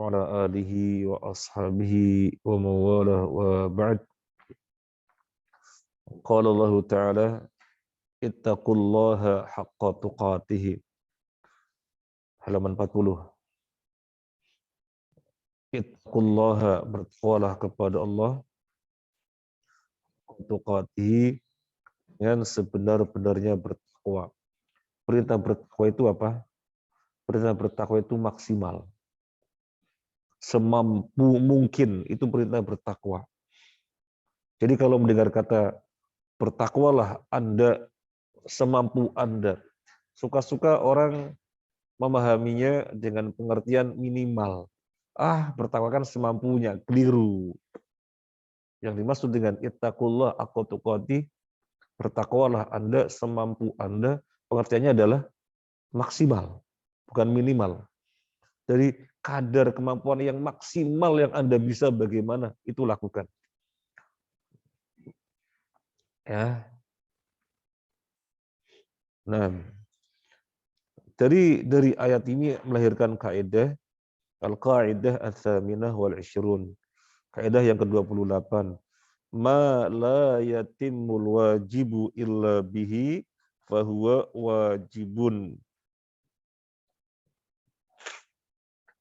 وعلى آله وأصحابه ومن والاه وبعد. قال الله تعالى اتقوا الله حق تقاته, halaman 40. Ittaqullaha, bertakwalah kepada Allah, tuqatihi, dengan sebenar-benarnya bertakwa. Perintah bertakwa itu apa? Perintah bertakwa itu maksimal, semampu mungkin, itu perintah bertakwa. Jadi kalau mendengar kata bertakwalah Anda semampu Anda, suka-suka orang memahaminya dengan pengertian minimal. Bertakwa kan semampunya, keliru. Yang dimaksud dengan ittaqullah haqqa tuqatih, bertakwalah Anda semampu Anda, pengertiannya adalah maksimal, bukan minimal. Jadi kadar kemampuan yang maksimal yang Anda bisa bagaimana, itu lakukan. Ya. Nah, dari ayat ini melahirkan kaidah al-qaidah ats-tsaminah wal 'ishrun. Kaidah yang ke-28. Ma la yatimmul wajibu illa bihi fahuwa wajibun.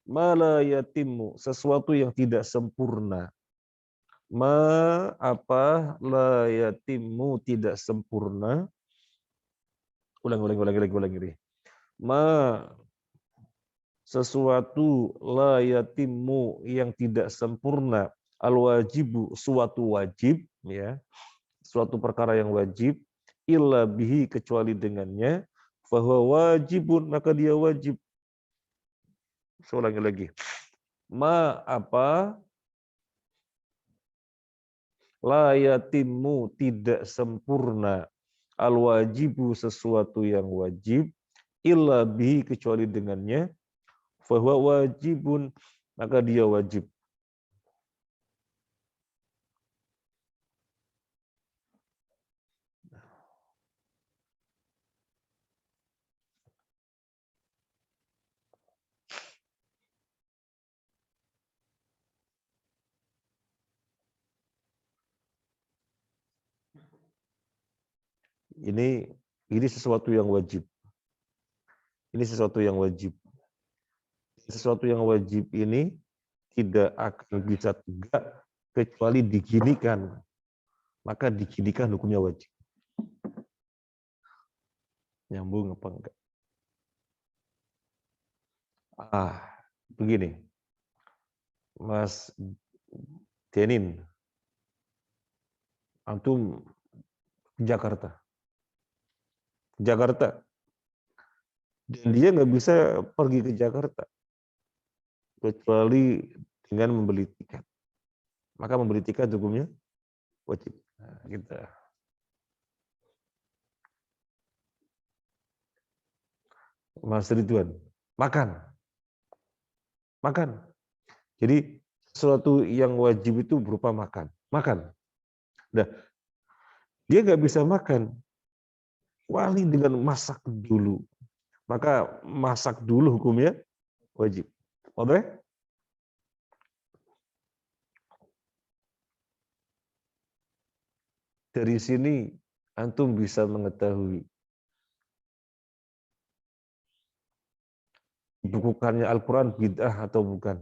Ma la yatimmu, sesuatu yang tidak sempurna. Apa la yatimmu, tidak sempurna. Ulangi. Sesuatu la yatimmu, yang tidak sempurna, al wajibu, suatu wajib, ya, suatu perkara yang wajib, illa bihi, kecuali dengannya, fahuwa wajibun, maka dia wajib. Saya ulangi lagi. Apa la yatimmu, tidak sempurna, al wajibu, sesuatu yang wajib, illa bihi, kecuali dengannya, fahuwa wajibun, maka dia wajib. Ini sesuatu yang wajib. Ini sesuatu yang wajib. Sesuatu yang wajib ini tidak akan bisa tegak kecuali diginikan. Maka diginikan hukumnya wajib. Nyambung apa enggak? Begini. Mas Denin, antum Jakarta. Dan dia nggak bisa pergi ke Jakarta kecuali dengan membeli tiket. Maka membeli tiket hukumnya wajib. Nah, gitu. Mas Ridwan, makan. Jadi sesuatu yang wajib itu berupa makan. Nah, dia nggak bisa makan kecuali dengan masak dulu. Maka masak dulu hukumnya wajib. Oke? Dari sini antum bisa mengetahui bukukannya Al-Quran bid'ah atau bukan.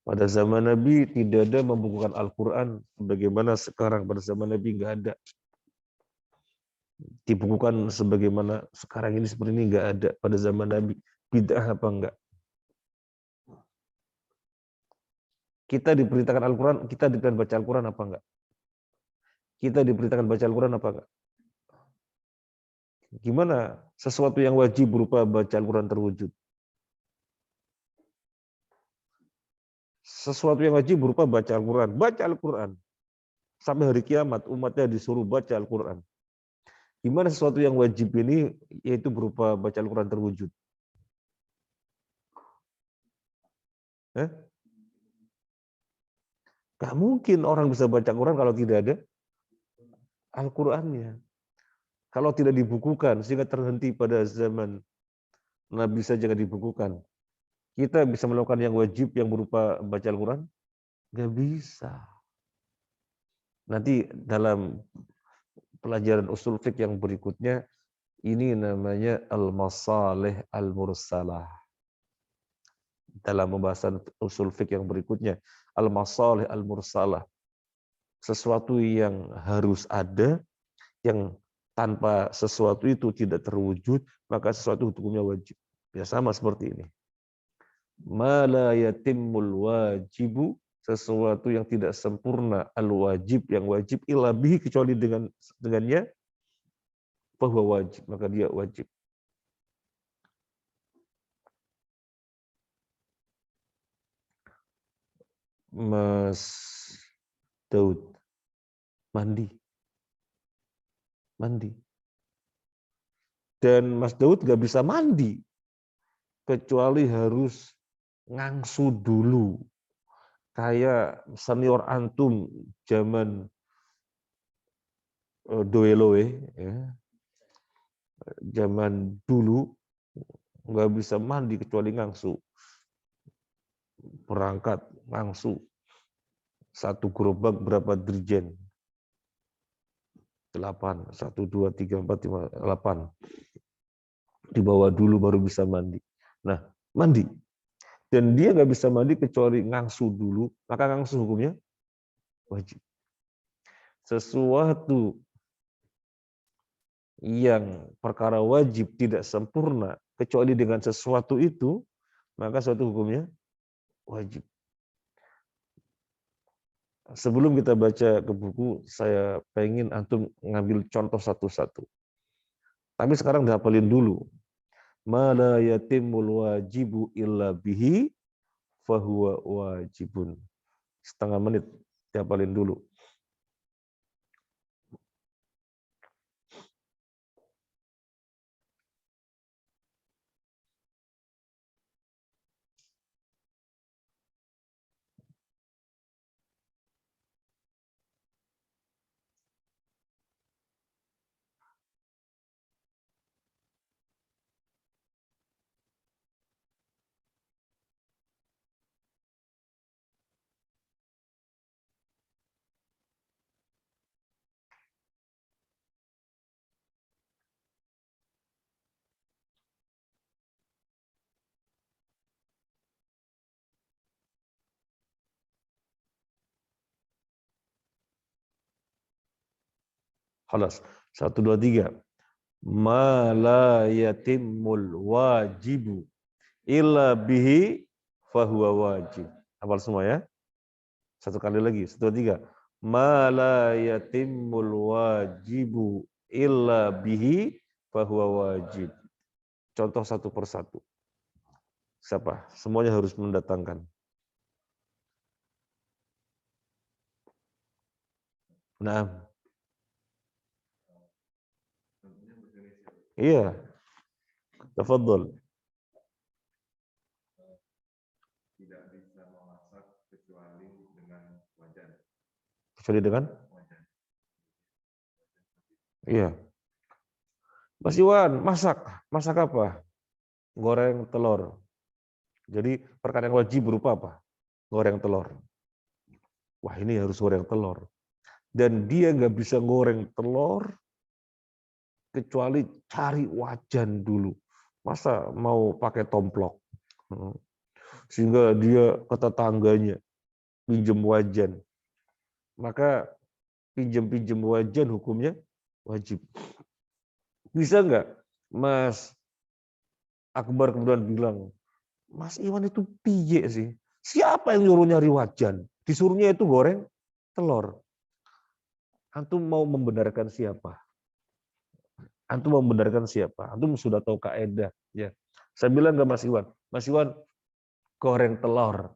Pada zaman Nabi tidak ada membukukan Al-Quran sebagaimana sekarang. Pada zaman Nabi nggak ada. Dibukukan sebagaimana sekarang ini, seperti ini nggak ada. Pada zaman Nabi bid'ah apa enggak? Kita diperintahkan Al-Quran, kita diperintahkan baca Al-Quran apa enggak? Kita diperintahkan baca Al-Quran apa enggak? Gimana sesuatu yang wajib berupa baca Al-Quran terwujud? Sesuatu yang wajib berupa baca Al-Quran. Baca Al-Quran. Sampai hari kiamat umatnya disuruh baca Al-Quran. Gimana sesuatu yang wajib ini yaitu berupa baca Al-Quran terwujud? Gak mungkin orang bisa baca Al-Quran kalau tidak ada Al-Qurannya. Kalau tidak dibukukan, sehingga terhenti pada zaman Nabi saja nggak dibukukan. Kita bisa melakukan yang wajib yang berupa baca Al-Quran? Nggak bisa. Nanti dalam pelajaran usul fiqh yang berikutnya, ini namanya al-masalih al-mursalah. Dalam pembahasan usul fiqh yang berikutnya, al-masalih al-mursalah. Sesuatu yang harus ada, yang tanpa sesuatu itu tidak terwujud, maka sesuatu hukumnya wajib. Ya sama seperti ini. Ma la yatimmul wajibu, sesuatu yang tidak sempurna, al-wajib, yang wajib, illa bihi, kecuali dengannya, bahwa wajib, maka dia wajib. Mas Daud, mandi. Dan Mas Daud nggak bisa mandi, kecuali harus ngangsu dulu. Kayak senior antum zaman doeloe, ya, zaman dulu nggak bisa mandi kecuali ngangsu. Berangkat ngangsu. Satu gerobak berapa dirjen? 8. 1, 2, 3, 4, 5, 8. Dibawa dulu baru bisa mandi. Nah, mandi. Dan dia nggak bisa mandi kecuali ngangsu dulu, maka ngangsu hukumnya wajib. Sesuatu yang perkara wajib tidak sempurna kecuali dengan sesuatu itu, maka suatu hukumnya wajib. Sebelum kita baca ke buku, saya pengen antum ngambil contoh satu-satu. Tapi sekarang dihafalin dulu. Ma la yatimul wajibu illa bihi fahuwa wajibun. Setengah menit dihafalin dulu. Halas. 1, 2, 3. Ma la yatimul wajibu illa bihi fahuwa wajib. Hafal semua ya. Satu kali lagi. 1, 2, 3. Ma la yatimul wajibu illa bihi fahuwa wajib. Contoh satu persatu. Siapa? Semuanya harus mendatangkan. Nah. Iya. Tafadhol. Tidak bisa memasak kecuali dengan wajan. Kecuali dengan? Wajan. Iya. Mas Iwan, masak. Masak apa? Goreng telur. Jadi perkara yang wajib berupa apa? Goreng telur. Wah, ini harus goreng telur. Dan dia nggak bisa goreng telur kecuali cari wajan dulu. Masa mau pakai tomplok? Sehingga dia ke tetangganya pinjam wajan. Maka pinjam wajan hukumnya wajib. Bisa nggak Mas Akbar kemudian bilang, Mas Iwan itu piye sih? Siapa yang nyuruh nyari wajan? Disuruhnya itu goreng telur. Antum mau membenarkan siapa? Antum mau membenarkan siapa? Antum sudah tahu kaidah. Ya. Saya bilang ke Mas Iwan goreng telur.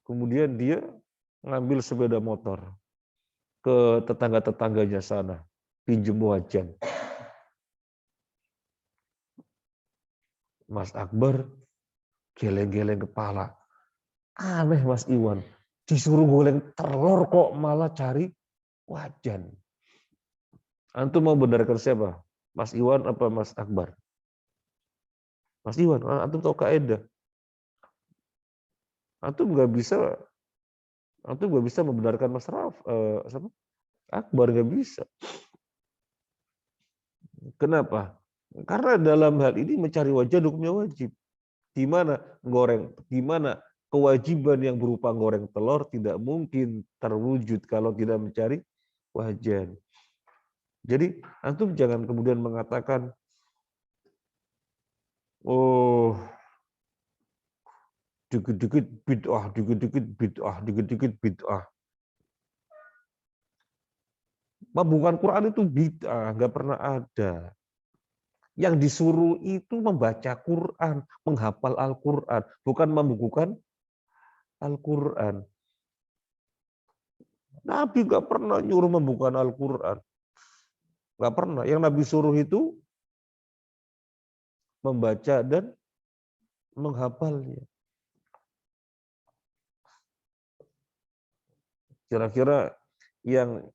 Kemudian dia ngambil sepeda motor ke tetangga-tetangganya sana, pinjem wajan. Mas Akbar geleng-geleng kepala. Aneh Mas Iwan, disuruh goreng telur kok malah cari wajan. Antum mau benarkan siapa? Mas Iwan apa Mas Akbar? Mas Iwan, antum tahu kaidah. Antum nggak bisa membenarkan Mas Akbar, nggak bisa. Kenapa? Karena dalam hal ini mencari wajah hukumnya wajib. Di mana kewajiban yang berupa goreng telur tidak mungkin terwujud kalau tidak mencari wajan. Jadi antum jangan kemudian mengatakan, oh dikit-dikit bid'ah, dikit-dikit bid'ah, dikit-dikit bid'ah. Pembukaan Quran itu bid'ah, nggak pernah ada. Yang disuruh itu membaca Quran, menghafal Al-Quran, bukan membukukan Al-Quran. Nabi nggak pernah nyuruh membukukan Al-Quran. Nggak pernah. Yang Nabi suruh itu membaca dan menghafalnya. Kira-kira yang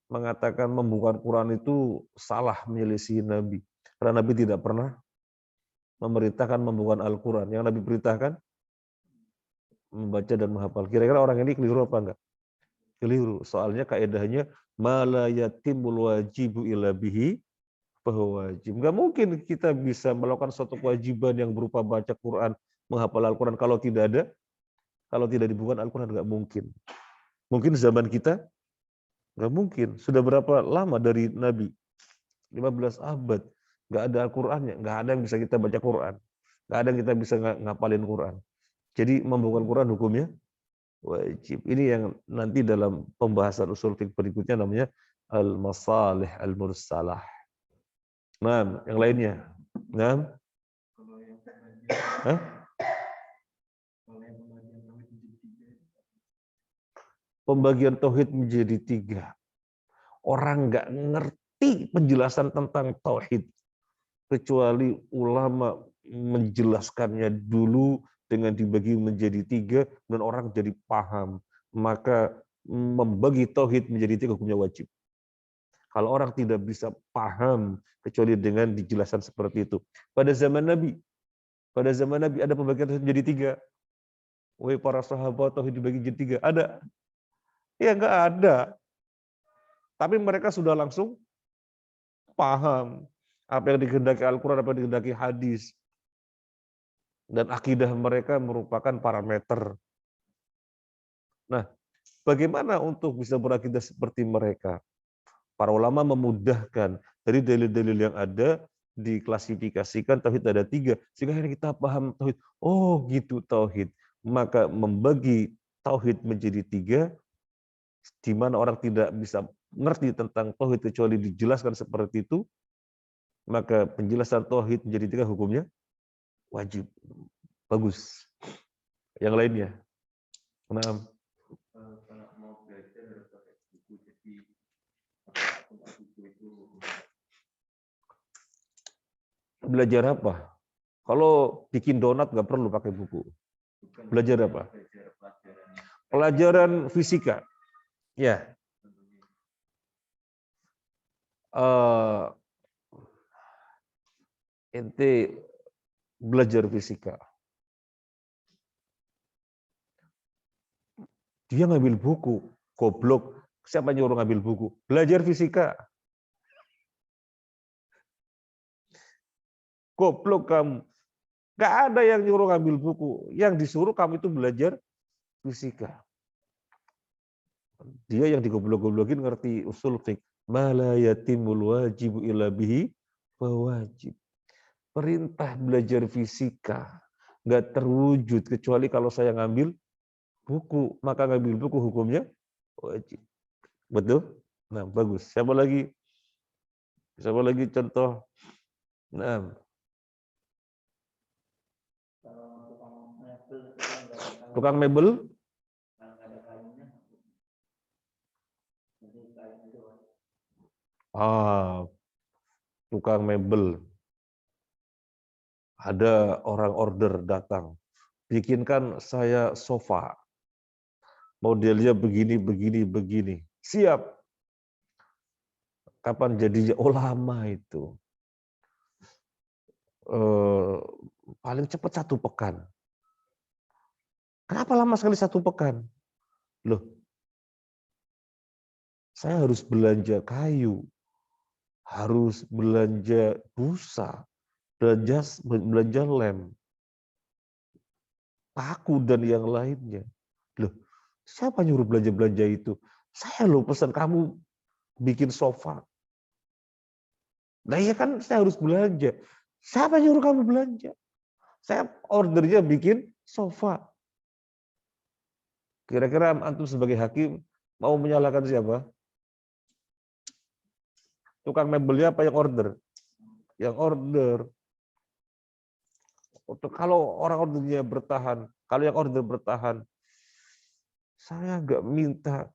mengatakan membuka Quran itu salah menyelisih Nabi. Karena Nabi tidak pernah memerintahkan membuka Al-Quran. Yang Nabi perintahkan membaca dan menghafal. Kira-kira orang ini keliru apa enggak? Keliru. Soalnya kaidahnya mala yatimul wajibu illa bihi bahwa wajib. Enggak mungkin kita bisa melakukan suatu kewajiban yang berupa baca Quran, menghafal Al-Quran kalau tidak dibuka Al-Quran, enggak mungkin. Mungkin zaman kita enggak mungkin. Sudah berapa lama dari Nabi? 15 abad. Enggak ada Al-Qur'annya, enggak ada yang bisa kita baca Quran. Enggak ada yang kita bisa ngapalin Quran. Jadi membuka Quran hukumnya wajib. Ini yang nanti dalam pembahasan usul fiqh berikutnya namanya al-masalih al-mursalah. Nah, yang lainnya. Nah, Hah? Pembagian tauhid menjadi 3. Orang nggak ngerti penjelasan tentang tauhid kecuali ulama menjelaskannya dulu dengan dibagi menjadi 3 dan orang jadi paham. Maka membagi tauhid menjadi 3 hukumnya wajib. Kalau orang tidak bisa paham kecuali dengan dijelaskan seperti itu. Pada zaman Nabi ada pembagian tauhid menjadi 3. Wahai para sahabat, tauhid dibagi menjadi 3. Ada? Ya nggak ada. Tapi mereka sudah langsung paham apa yang dikehendaki Al-Quran, apa yang dikehendaki hadis. Dan akidah mereka merupakan parameter. Nah, bagaimana untuk bisa berakidah seperti mereka? Para ulama memudahkan dari dalil-dalil yang ada, diklasifikasikan tauhid ada 3, sehingga akhirnya kita paham tauhid. Oh gitu tauhid. Maka membagi tauhid menjadi 3, di mana orang tidak bisa mengerti tentang tauhid kecuali dijelaskan seperti itu, maka penjelasan tauhid menjadi 3 hukumnya wajib. Bagus. Yang lainnya. Nah, belajar apa? Kalau bikin donat nggak perlu pakai buku. Belajar apa? Pelajaran fisika. Ya. Ente belajar fisika. Dia ngambil buku. Goblok. Siapa nyuruh ngambil buku? Belajar fisika. Goblok kamu. Gak ada yang nyuruh ngambil buku. Yang disuruh kamu itu belajar fisika. Dia yang digoblok-goblokin ngerti usul fiqh. Ma la yatimul wajibu illa bihi wajib. Perintah belajar fisika nggak terwujud kecuali kalau saya ngambil buku. Maka ngambil buku hukumnya wajib. Betul? Nah, bagus. Siapa lagi? Siapa lagi contoh? Nah, tukang mebel? Tukang mebel. Ada orang order datang. Bikinkan saya sofa. Modelnya begini, begini, begini. Siap. Kapan jadinya? Oh, lama itu. Paling cepat 1 pekan. Kenapa lama sekali 1 pekan? Loh, saya harus belanja kayu, harus belanja busa, belanja lem, paku, dan yang lainnya. Loh, siapa nyuruh belanja-belanja itu? Saya loh pesan kamu bikin sofa. Nah iya kan saya harus belanja. Siapa nyuruh kamu belanja? Saya ordernya bikin sofa. Kira-kira antum sebagai hakim mau menyalahkan siapa? Tukang mebelnya apa yang order? Yang order. Kalau orang ordernya bertahan, kalau yang order bertahan, saya nggak minta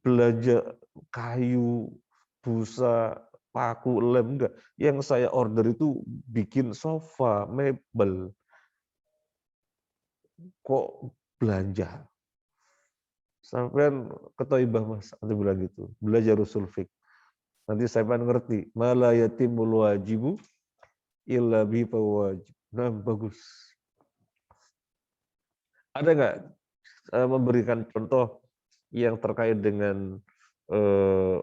belanja kayu, busa, paku, lem, enggak. Yang saya order itu bikin sofa, mebel. Kok belanja? Sampean ketoibah Mas, atau bilang gitu. Belajar usul fiqh. Nanti sampean ngerti. Mala yatimul wajibu illa bi wajib. Nah, bagus. Ada nggak memberikan contoh yang terkait dengan eh,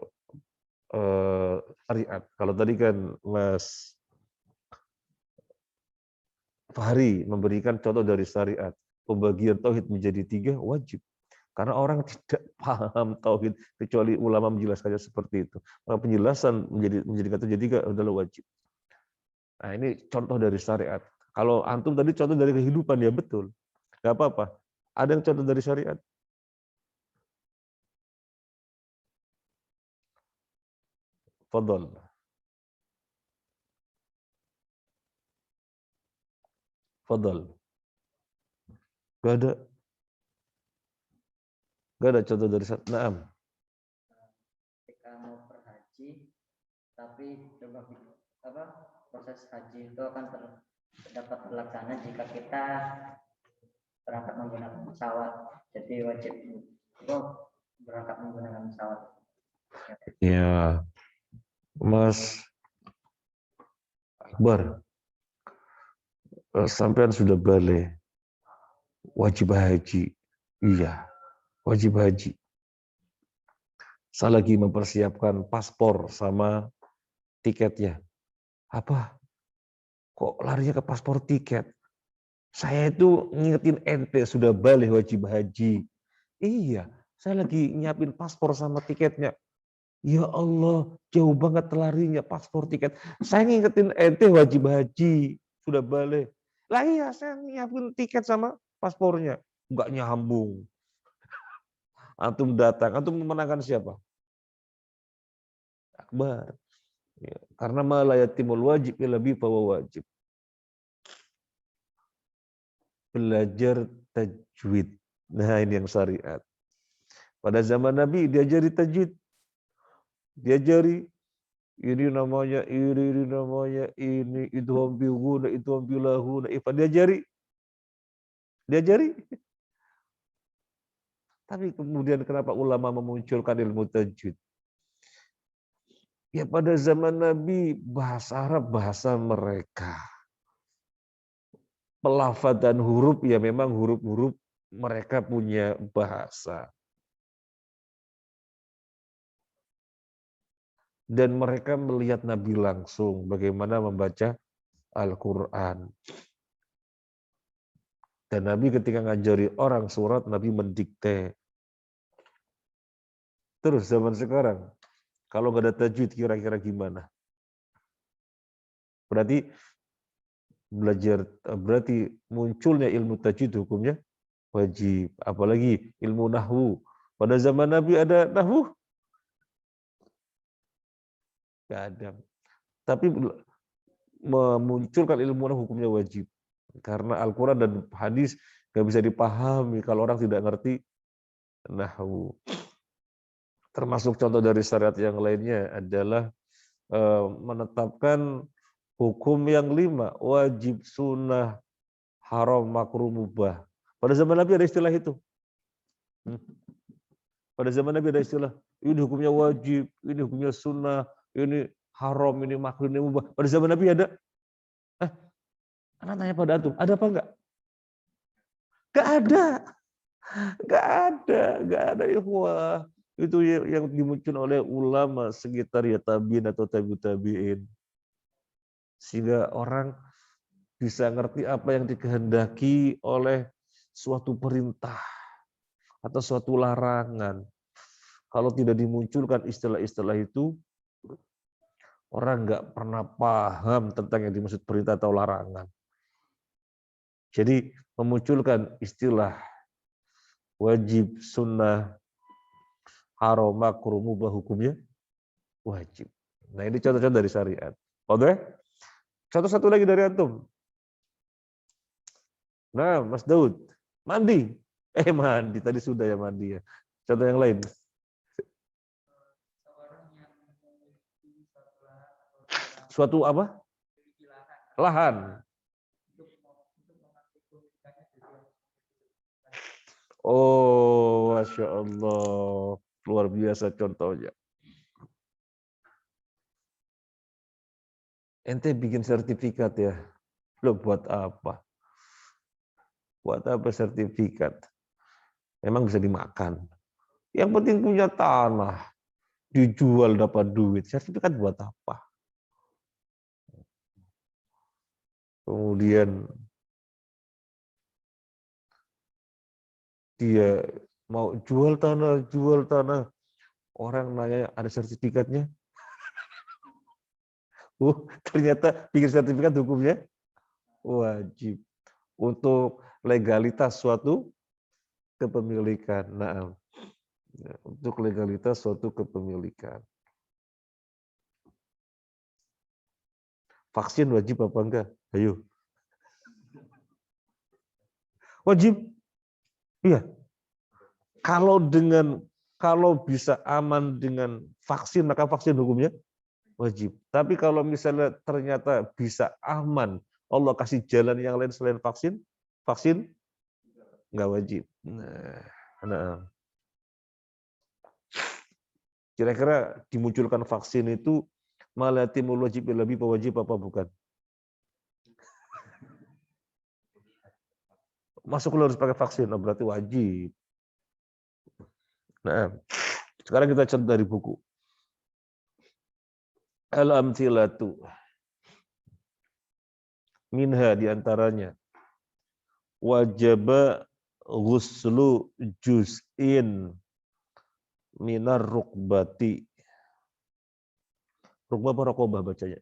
syariat? Kalau tadi kan Mas Fahri memberikan contoh dari syariat. Pembagian tauhid menjadi 3 wajib. Karena orang tidak paham tauhid kecuali ulama menjelaskannya seperti itu. Maka penjelasan menjadi jadi 3 adalah wajib. Nah, ini contoh dari syariat. Kalau antum tadi contoh dari kehidupan, ya betul. Gak apa-apa. Ada yang contoh dari syariat? Fadol. Fadol. Gak ada. Gak ada contoh dari syariat. Naam. Ketika mau berhaji, tapi proses haji itu akan dapat terlaksana jika kita berangkat menggunakan pesawat. Jadi wajib itu berangkat menggunakan pesawat. Ya, Mas Akbar, sampean sudah balik. Wajib haji. Iya, wajib haji. Saya lagi mempersiapkan paspor sama tiketnya. Apa? Kok larinya ke paspor tiket? Saya itu ngingetin ente sudah balik wajib haji. Iya, saya lagi nyiapin paspor sama tiketnya. Ya Allah, jauh banget larinya paspor tiket. Saya ngingetin ente wajib haji, sudah balik. Lah iya, saya nyiapin tiket sama paspornya. Enggak nyambung. Antum datang, antum memenangkan siapa? Akbar. Ya, karena malayatimul wajib lebih bahwa wajib. Belajar tajwid. Nah, ini yang syariat. Pada zaman Nabi diajari tajwid. Diajari ini namanya ini, itu hambiluna, itu hambilahuna. Ifa diajari. Diajari. Tapi kemudian kenapa ulama memunculkan ilmu tajwid? Ya pada zaman Nabi bahasa Arab bahasa mereka. Pelafadzan huruf ya memang huruf-huruf mereka punya bahasa. Dan mereka melihat Nabi langsung bagaimana membaca Al-Quran. Dan Nabi ketika ngajari orang surat, Nabi mendikte. Terus zaman sekarang, kalau nggak ada tajwid kira-kira gimana? Berarti munculnya ilmu tajwid hukumnya wajib. Apalagi ilmu nahwu. Pada zaman Nabi ada nahwu? Nggak ada. Tapi memunculkan ilmu nahwu hukumnya wajib. Karena Al-Quran dan hadis nggak bisa dipahami kalau orang tidak ngerti nahwu. Termasuk contoh dari syariat yang lainnya adalah menetapkan hukum yang 5, wajib, sunnah, haram, makruh, mubah. Pada zaman Nabi ada istilah itu. Pada zaman Nabi ada istilah, ini hukumnya wajib, ini hukumnya sunnah, ini haram, ini makruh, ini mubah. Pada zaman Nabi ada? Anak tanya pada antum, ada apa enggak? Gak ada. Gak ada ikhwah. Itu yang dimuncul oleh ulama sekitar ya tabiin atau tabi'in. Sehingga orang bisa ngerti apa yang dikehendaki oleh suatu perintah atau suatu larangan. Kalau tidak dimunculkan istilah-istilah itu, orang nggak pernah paham tentang yang dimaksud perintah atau larangan. Jadi memunculkan istilah wajib, sunnah, haram, makruh, mubah, hukumnya wajib. Nah ini contoh-contoh dari syariat. Oke? Satu-satu lagi dari antum. Nah, Mas Daud, mandi. Mandi, tadi sudah ya mandi ya. Contoh yang lain. Suatu apa? Lahan. Oh, Masya Allah. Luar biasa contohnya. Ente bikin sertifikat ya. Lo buat apa? Buat apa sertifikat? Memang bisa dimakan. Yang penting punya tanah. Dijual dapat duit. Sertifikat buat apa? Kemudian dia mau jual tanah. Orang nanya ada sertifikatnya. Ternyata bikin sertifikat hukumnya wajib untuk legalitas suatu kepemilikan. Nah, untuk legalitas suatu kepemilikan. Vaksin wajib apa enggak? Ayo. Wajib. Iya. Kalau bisa aman dengan vaksin, maka vaksin hukumnya wajib. Tapi kalau misalnya ternyata bisa aman, Allah kasih jalan yang lain selain vaksin, vaksin nggak wajib. Nah. Kira-kira dimunculkan vaksin itu malatimul wajib lebih wajib apa bukan? Masuk lu harus pakai vaksin, berarti wajib. Nah, sekarang kita contoh dari buku. Al-amthilatu. Minha diantaranya. Wajaba ghuslu juz'in minar rukbati. Rukbah apa rokobah bacanya?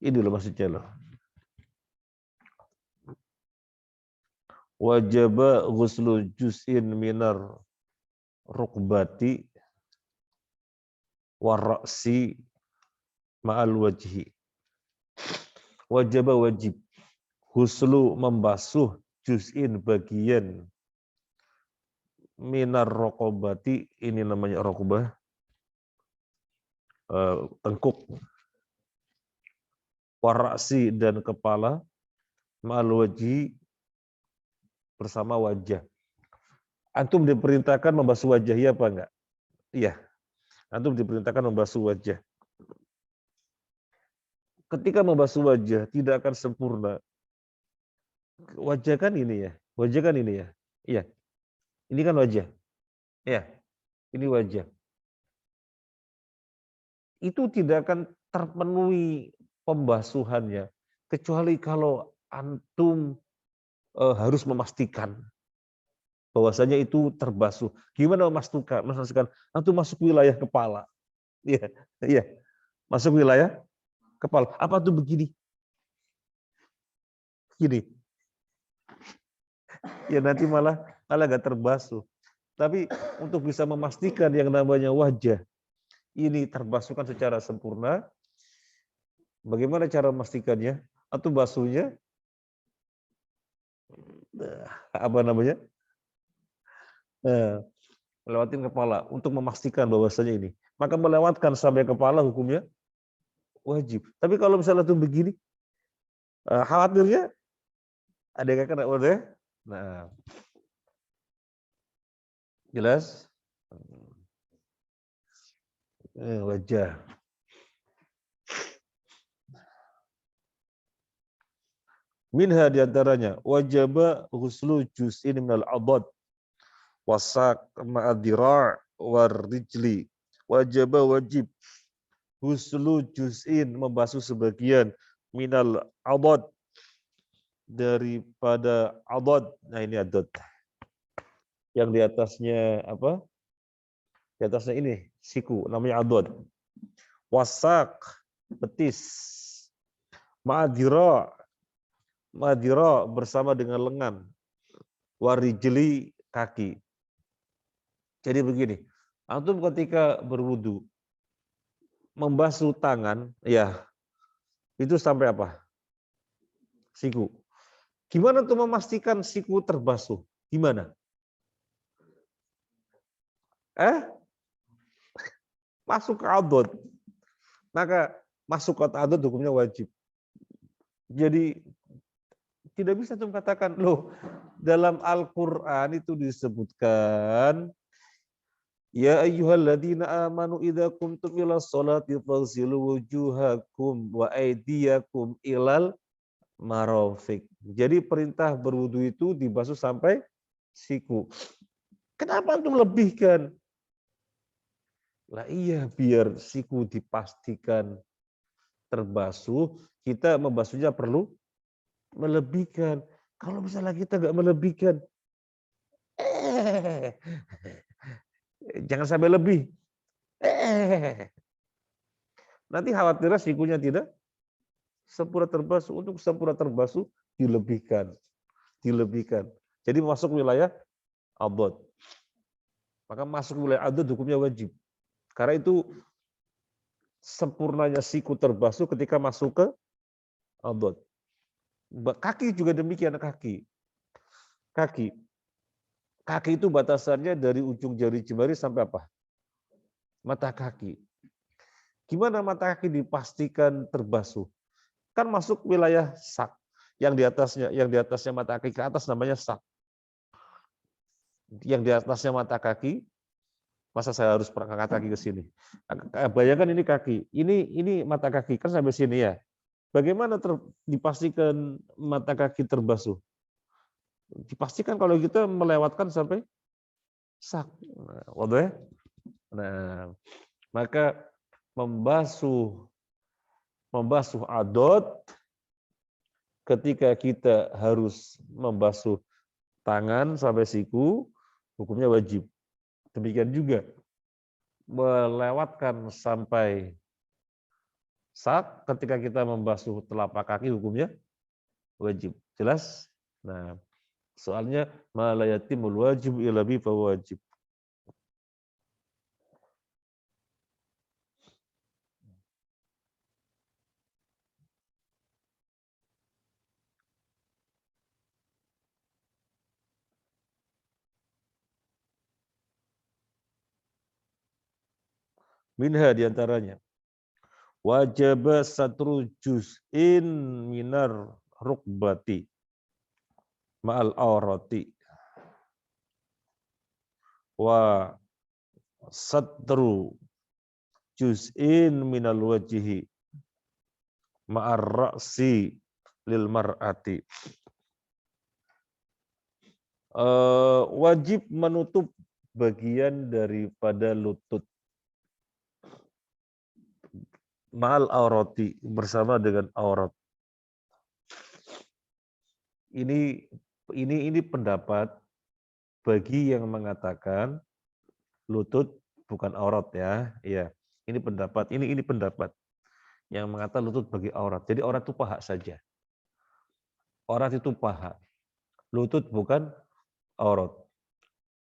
Ini loh maksudnya loh. Wajaba ghuslu juz'in minar rukbati warra'si ma'al wajhi. Wajaba wajib. Huslu membasuh juz'in bagian minar rokobati, ini namanya rokobah, tengkuk, warasi dan kepala, ma'al wajhi bersama wajah. Antum diperintahkan membasuh wajah, ya apa enggak? Iya. Antum diperintahkan membasuh wajah. Ketika membasuh wajah tidak akan sempurna. Wajah kan ini ya. Wajah kan ini ya. Iya. Ini kan wajah. Iya. Ini wajah. Itu tidak akan terpenuhi pembasuhannya kecuali kalau antum harus memastikan bahwasanya itu terbasuh. Gimana memastikan? Antum masuk wilayah kepala. Iya, iya. Masuk wilayah kepala. Apa tuh begini? Gini. Ya nanti malah nggak terbasuh. Tapi untuk bisa memastikan yang namanya wajah ini terbasuhkan secara sempurna, bagaimana cara memastikannya? Atau basuhnya apa namanya? Melewatin kepala untuk memastikan bahwasanya ini. Maka melewatkan sampai kepala hukumnya wajib. Tapi kalau misalnya itu begini, khawatirnya ada yang kena udah. Nah, jelas? Wajah. Minha diantaranya wajaba huslu juz'in minal adad wasak ma'adhira' warijli. Wajaba wajib huslu juz'in membasuh sebagian minal adad daripada adad. Nah ini adad. Yang di atasnya apa? Di atasnya ini siku namanya adad. Wasak betis. Ma'adhira' Madira bersama dengan lengan, warijli kaki. Jadi begini, antum ketika berwudu membasuh tangan, ya itu sampai apa? Siku. Gimana tuh memastikan siku terbasuh? Gimana? Masuk ke adad. Maka masuk ke adad hukumnya wajib. Jadi tidak bisa tuh katakan, loh dalam Al-Quran itu disebutkan, ya ayyuhalladzina amanu idza qumtum ilas sholati faghsilu wujuhakum wa aydiyakum ilal marafiq. Jadi perintah berwudu itu dibasuh sampai siku. Kenapa antum lebihkan? Lah iya, biar siku dipastikan terbasuh, kita membasuhnya perlu melebihkan. Kalau misalnya kita nggak melebihkan, jangan sampai lebih. Nanti khawatirnya sikunya tidak sempurna terbasuh. Untuk sempurna terbasuh dilebihkan. Jadi masuk wilayah adad. Maka masuk wilayah adad hukumnya wajib. Karena itu sempurnanya siku terbasuh ketika masuk ke adad. Kaki juga demikian, kaki. Kaki itu batasannya dari ujung jari jemari sampai apa? Mata kaki. Gimana mata kaki dipastikan terbasuh? Kan masuk wilayah sak. Yang di atasnya mata kaki ke atas namanya sak. Yang di atasnya mata kaki, masa saya harus angkat kaki ke sini? Bayangkan ini kaki, ini mata kaki kan sampai sini ya. Bagaimana dipastikan mata kaki terbasuh? Dipastikan kalau kita melewatkan sampai sak. Nah, maka membasuh adad ketika kita harus membasuh tangan sampai siku, hukumnya wajib. Demikian juga melewatkan sampai sak ketika kita membasuh telapak kaki, hukumnya wajib. Jelas? Nah, soalnya ma la yatimul wajib illa bi fawajib. Minha diantaranya wajib satru juz'in minar rukbati ma'al aurati wa satru juz'in minal wajhi ma'ar ra'si lil mar'ati. Wajib menutup bagian daripada lutut ma'al aurati bersama dengan aurat. Ini pendapat bagi yang mengatakan lutut bukan aurat ya. Iya, ini pendapat. Ini pendapat yang mengatakan lutut bagi aurat. Jadi aurat itu paha saja. Aurat itu paha. Lutut bukan aurat.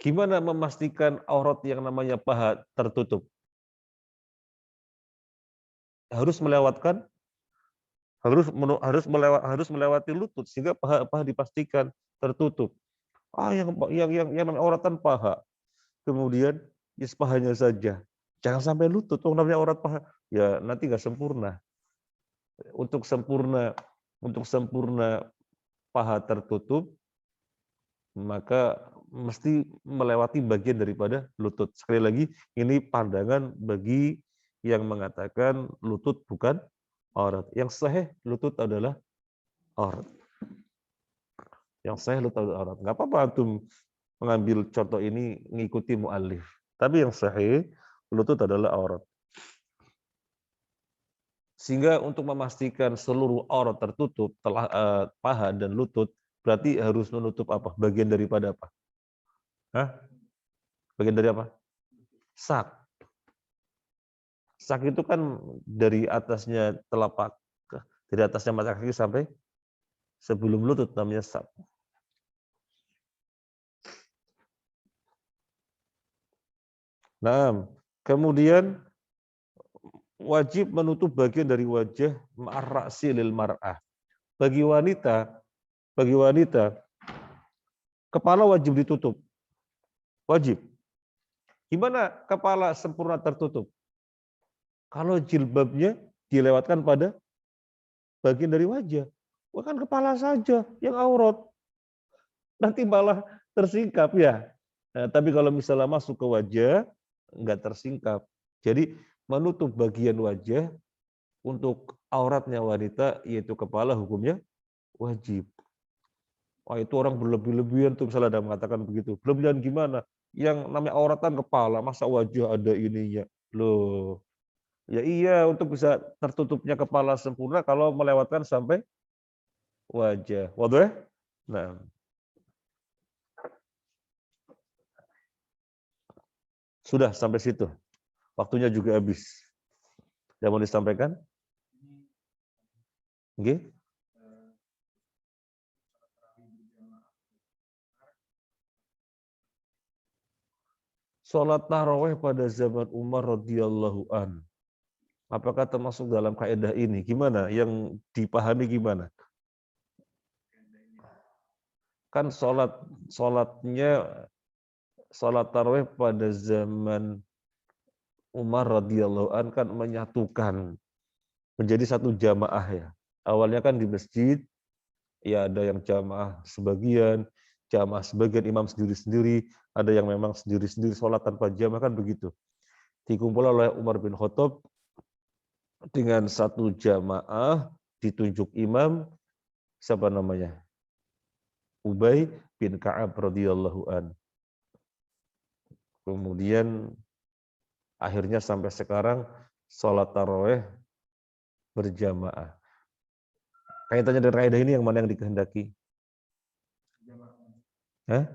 Gimana memastikan aurat yang namanya paha tertutup? Harus melewati lutut sehingga paha dipastikan tertutup. Yang namanya auratan paha. Kemudian pahanya saja. Jangan sampai lutut. Namanya aurat paha. Ya nanti nggak sempurna. Untuk sempurna paha tertutup, maka mesti melewati bagian daripada lutut. Sekali lagi, ini pandangan bagi yang mengatakan lutut bukan aurat. Yang sahih lutut adalah aurat. Yang sahih lutut aurat. Nggak apa-apa antum mengambil contoh ini mengikuti muallif. Tapi yang sahih lutut adalah aurat. Sehingga untuk memastikan seluruh aurat tertutup, paha dan lutut, berarti harus menutup apa? Bagian daripada apa? Hah? Bagian dari apa? Sak. Sak itu kan dari atasnya telapak, dari atasnya mata kaki sampai sebelum lutut namanya sak. Nah, kemudian wajib menutup bagian dari wajah ma'ar-ra'si lil mar'ah. Bagi wanita, kepala wajib ditutup. Wajib. Gimana kepala sempurna tertutup? Kalau jilbabnya dilewatkan pada bagian dari wajah. Bukan kepala saja yang aurat. Nanti malah tersingkap ya. Nah, tapi kalau misalnya masuk ke wajah, enggak tersingkap. Jadi menutup bagian wajah untuk auratnya wanita, yaitu kepala, hukumnya wajib. Wah, itu orang berlebih-lebihan tuh misalnya ada mengatakan begitu. Berlebihan gimana? Yang namanya auratan kepala, masa wajah ada ininya. Loh, ya iya untuk bisa tertutupnya kepala sempurna kalau melewatkan sampai wajah. Waduh ya? Nah, sudah sampai situ. Waktunya juga habis. Yang mau disampaikan? Oke. Sholat taraweh pada zaman Umar radhiyallahu an. Apakah termasuk dalam kaidah ini? Gimana? Yang dipahami gimana? Kan sholat taraweh pada zaman Umar radhiyallahu an kan menyatukan menjadi satu jamaah ya. Awalnya kan di masjid, ya ada yang jamaah sebagian imam sendiri-sendiri, ada yang memang sendiri-sendiri sholat tanpa jamaah kan begitu. Dikumpul oleh Umar bin Khattab dengan satu jamaah ditunjuk imam siapa namanya? Ubay bin Ka'ab radhiyallahu an. Kemudian akhirnya sampai sekarang sholat taraweh berjamaah. Kaitannya dengan kaidah ini yang mana yang dikehendaki? Hah?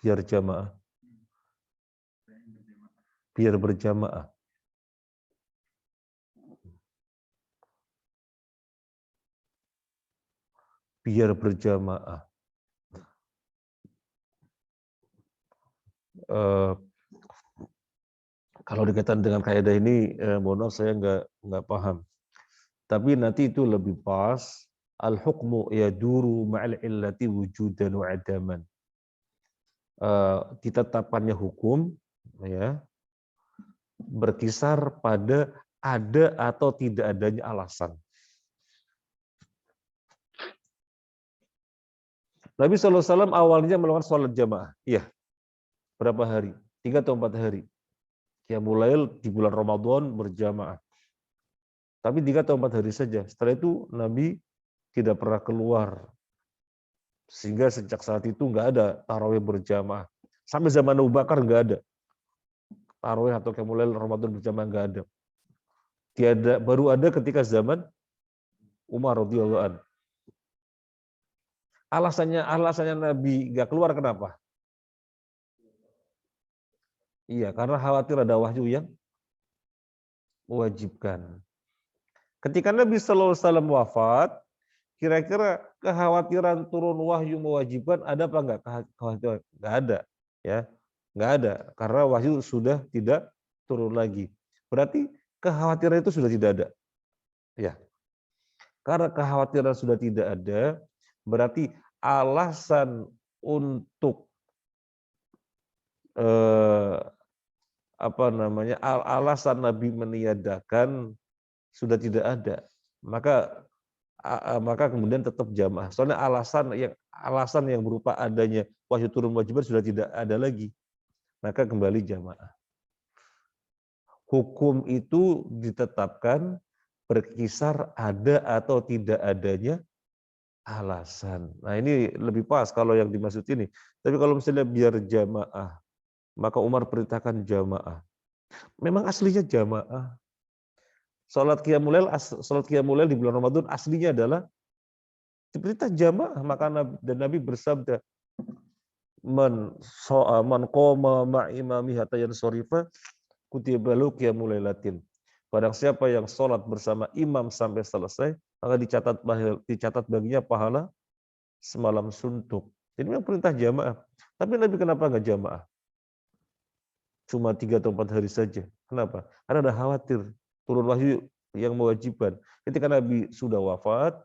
Biar jamaah. Biar berjamaah. Biar berjamaah. Kalau dikaitan dengan kaidah ini, mohon maaf saya nggak paham. Tapi nanti itu lebih pas. Al-hukmu yaduru ma'al illati wujudan wa adaman. Ditetapkannya hukum ya berkisar pada ada atau tidak adanya alasan. Nabi SAW awalnya melakukan sholat jamaah. Iya. Berapa hari? 3 atau 4 hari. Qiyamul di bulan Ramadan berjamaah. Tapi 3 atau 4 hari saja. Setelah itu Nabi tidak pernah keluar. Sehingga sejak saat itu nggak ada tarawih berjamaah. Sampai zaman Abu Bakar nggak ada. Tarawih atau Qiyamul Ramadan berjamaah nggak ada. Baru ada ketika zaman Umar radhiyallahu anhu. Alasannya Nabi nggak keluar kenapa? Iya, karena khawatir ada wahyu yang mewajibkan. Ketika Nabi SAW wafat, kira-kira kekhawatiran turun wahyu mewajibkan ada apa enggak? Kekhawatiran enggak ada, ya, enggak ada, karena wahyu sudah tidak turun lagi. Berarti kekhawatiran itu sudah tidak ada, ya. Karena kekhawatiran sudah tidak ada, berarti alasan untuk alasan Nabi meniadakan sudah tidak ada, maka kemudian tetap jamaah. Soalnya alasan yang berupa adanya wahyu turun wajiban sudah tidak ada lagi, maka kembali jamaah. Hukum itu ditetapkan berkisar ada atau tidak adanya alasan. Nah ini lebih pas kalau yang dimaksud ini. Tapi kalau misalnya biar jamaah, maka Umar perintahkan jamaah. Memang aslinya jamaah. Salat qiyamul lail di bulan Ramadan aslinya adalah diperintah jamaah. Maka Nabi bersabda, man qoma ma'imami hatta yansorifa kutiba lahu qiyamul lailatin. Barang siapa yang sholat bersama imam sampai selesai, maka dicatat baginya pahala semalam suntuk. Jadi memang perintah jamaah. Tapi Nabi kenapa nggak jamaah? Cuma 3 atau 4 hari saja. Kenapa? Karena ada khawatir turun wahyu yang mewajibkan. Ketika Nabi sudah wafat,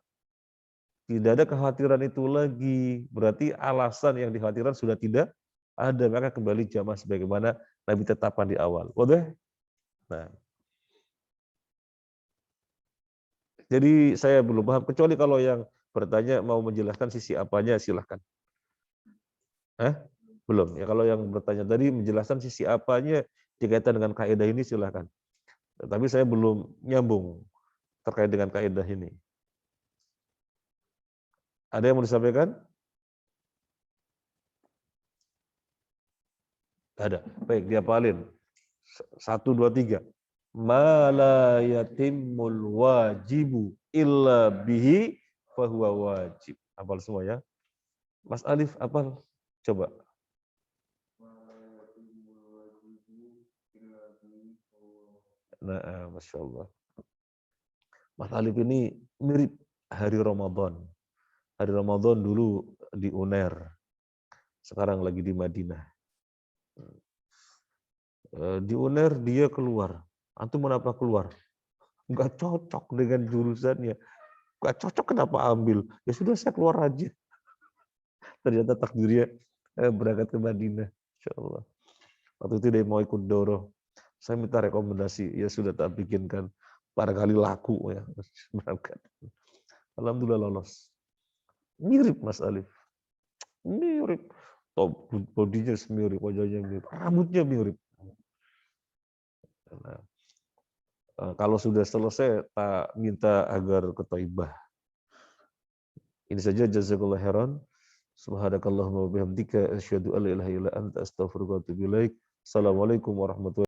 tidak ada kekhawatiran itu lagi. Berarti alasan yang dikhawatirkan sudah tidak ada. Maka kembali jamaah sebagaimana Nabi tetapkan di awal. Wadah? Nah, jadi saya belum paham. Kecuali kalau yang bertanya mau menjelaskan sisi apanya, silahkan. Belum. Ya kalau yang bertanya tadi menjelaskan sisi apanya dikaitan dengan kaidah ini, silahkan. Tapi saya belum nyambung terkait dengan kaidah ini. Ada yang mau disampaikan? Ada. Baik, dihafalin. 1, 2, 3. Ma la yatimul wajibu illa bihi fahuwa wajib. Hafal semua ya. Mas Alif, hafal. Coba. Nah, Masya Allah. Mas Alif ini mirip hari Ramadan. Hari Ramadan dulu di UNER. Sekarang lagi di Madinah. Di UNER dia keluar. Antum kenapa keluar? Enggak cocok dengan jurusannya. Enggak cocok kenapa ambil? Ya sudah saya keluar aja. Ternyata takdirnya berangkat ke Madinah. Insya Allah. Waktu itu dia mau ikut doro. Saya minta rekomendasi. Ya sudah tak bikinkan. Barangkali laku ya. Berangkat. Alhamdulillah lolos. Mirip Mas Alif. Mirip. Top bodinya mirip, wajahnya mirip, rambutnya mirip. Nah, kalau sudah selesai, tak minta agar ke Thaibah. Ini saja, jazakallahu khairan. Subhanakallahumma wa bihamdika asyhadu an la ilaha illa anta astaghfiruka wa atubu ilaik. Assalamualaikum warahmatullahi wabarakatuh.